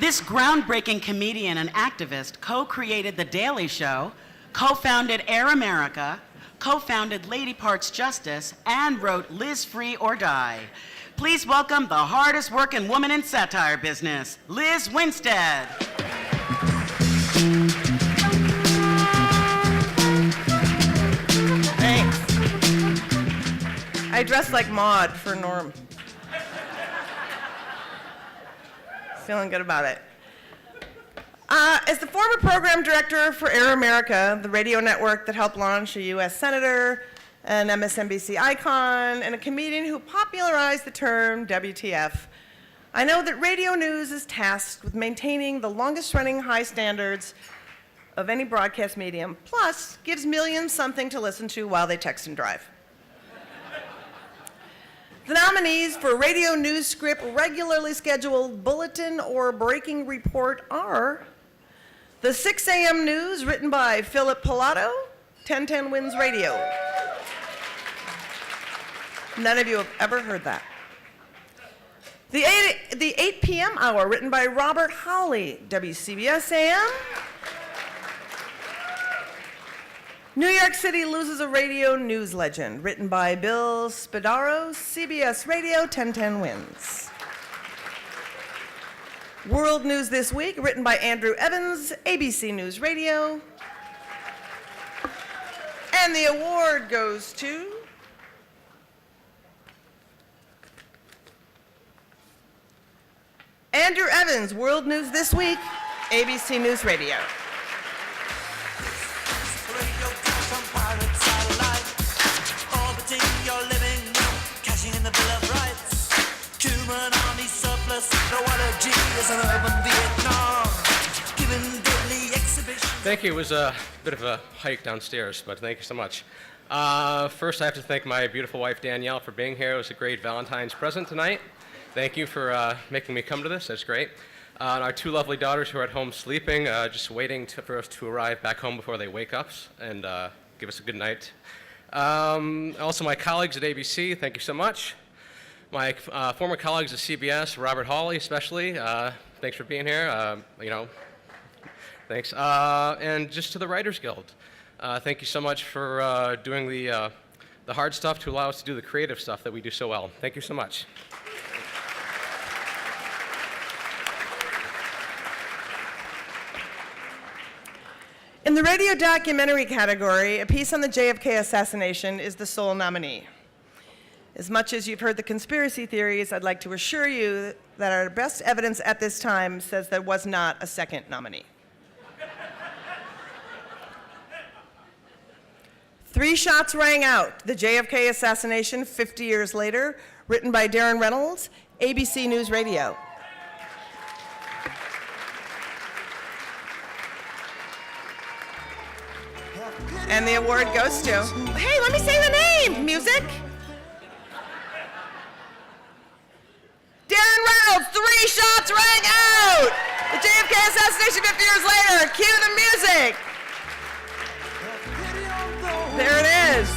This groundbreaking comedian and activist co-created The Daily Show, co-founded Air America, co-founded Lady Parts Justice, and wrote Liz Free or Die. Please welcome the hardest working woman in satire business, Lizz Winstead. Thanks. I dress like Maude for Norm. Feeling good about it. As the former program director for Air America, the radio network that helped launch a U.S. senator, an MSNBC icon, and a comedian who popularized the term WTF, I know that radio news is tasked with maintaining the longest-running high standards of any broadcast medium, plus gives millions something to listen to while they text and drive. The nominees for Radio News Script regularly scheduled bulletin or breaking report are the 6 a.m. news written by Philip Pilato, 1010 Wins Radio. None of you have ever heard that. The 8 p.m. hour written by Robert Howley, WCBS AM. New York City loses a radio news legend, written by Bill Spadaro, CBS Radio, 1010 Wins. World News This Week, written by Andrew Evans, ABC News Radio. And the award goes to Andrew Evans, World News This Week, ABC News Radio. Thank you. It was a bit of a hike downstairs, but thank you so much. First, I have to thank my beautiful wife, Danielle, for being here. It was a great Valentine's present tonight. Thank you for making me come to this. That's great. And our two lovely daughters who are at home sleeping, just waiting for us to arrive back home before they wake up and give us a good night. Also, my colleagues at ABC, thank you so much. My former colleagues at CBS, Robert Hawley especially, thanks for being here. Thanks. And just to the Writers Guild, thank you so much for doing the hard stuff to allow us to do the creative stuff that we do so well. Thank you so much. In the radio documentary category, a piece on the JFK assassination is the sole nominee. As much as you've heard the conspiracy theories, I'd like to assure you that our best evidence at this time says there was not a second nominee. 3 shots rang out. The JFK assassination 50 years later, written by Darren Reynolds, ABC News Radio. And the award goes to, hey, let me say the name, music. Darren Reynolds, 3 shots rang out. The JFK assassination 50 years later, cue the music. There it is.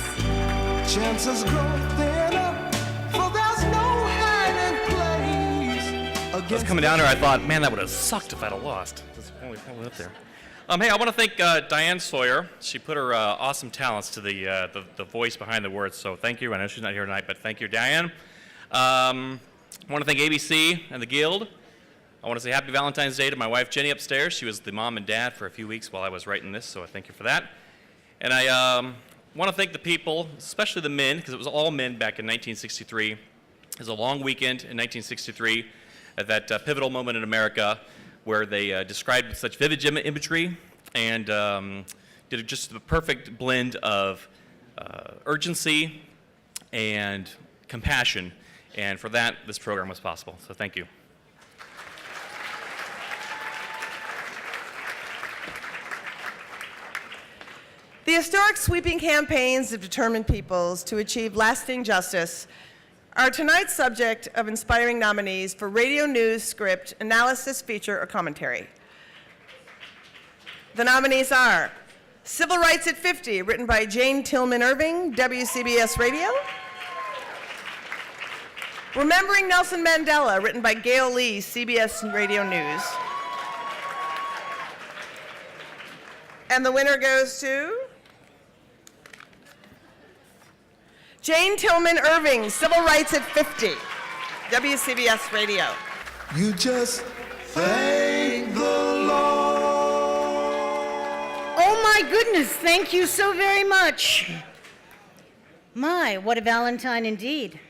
Chances grow thinner, for there's no hiding place. I was coming down here, I thought, man, that would have sucked if I'd have lost. That's only probably up there. Hey, I want to thank Diane Sawyer. She put her awesome talents to the voice behind the words, so thank you. I know she's not here tonight, but thank you, Diane. I want to thank ABC and the Guild. I want to say happy Valentine's Day to my wife, Jenny, upstairs. She was the mom and dad for a few weeks while I was writing this, so I thank you for that. And I want to thank the people, especially the men, because it was all men back in 1963. It was a long weekend in 1963 at that pivotal moment in America where they described with such vivid imagery and did just the perfect blend of urgency and compassion. And for that, this program was possible. So thank you. The historic sweeping campaigns of determined peoples to achieve lasting justice are tonight's subject of inspiring nominees for radio news, script, analysis, feature, or commentary. The nominees are Civil Rights at 50, written by Jane Tillman Irving, WCBS Radio. Remembering Nelson Mandela, written by Gail Lee, CBS Radio News. And the winner goes to Jane Tillman Irving, Civil Rights at 50, WCBS Radio. You just thank the Lord. Oh my goodness, thank you so very much. My, what a Valentine indeed.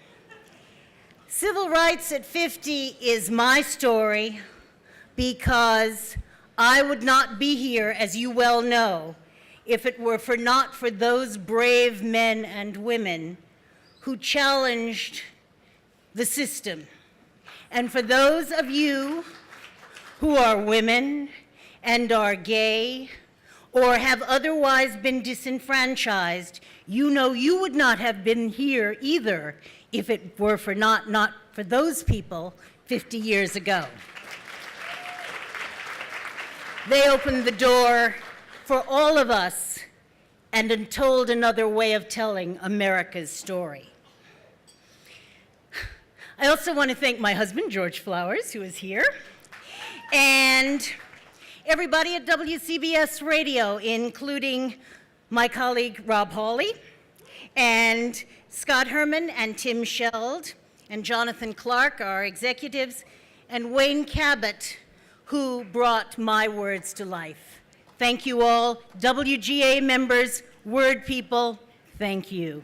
Civil Rights at 50 is my story because I would not be here, as you well know, if it were not for those brave men and women who challenged the system. And for those of you who are women and are gay or have otherwise been disenfranchised, you know you would not have been here either if it were not for those people 50 years ago. They opened the door for all of us and told another way of telling America's story. I also want to thank my husband, George Flowers, who is here, and everybody at WCBS Radio, including my colleague Rob Hawley, and Scott Herman, and Tim Sheld, and Jonathan Clark, our executives, and Wayne Cabot, who brought my words to life. Thank you all. WGA members, word people, thank you.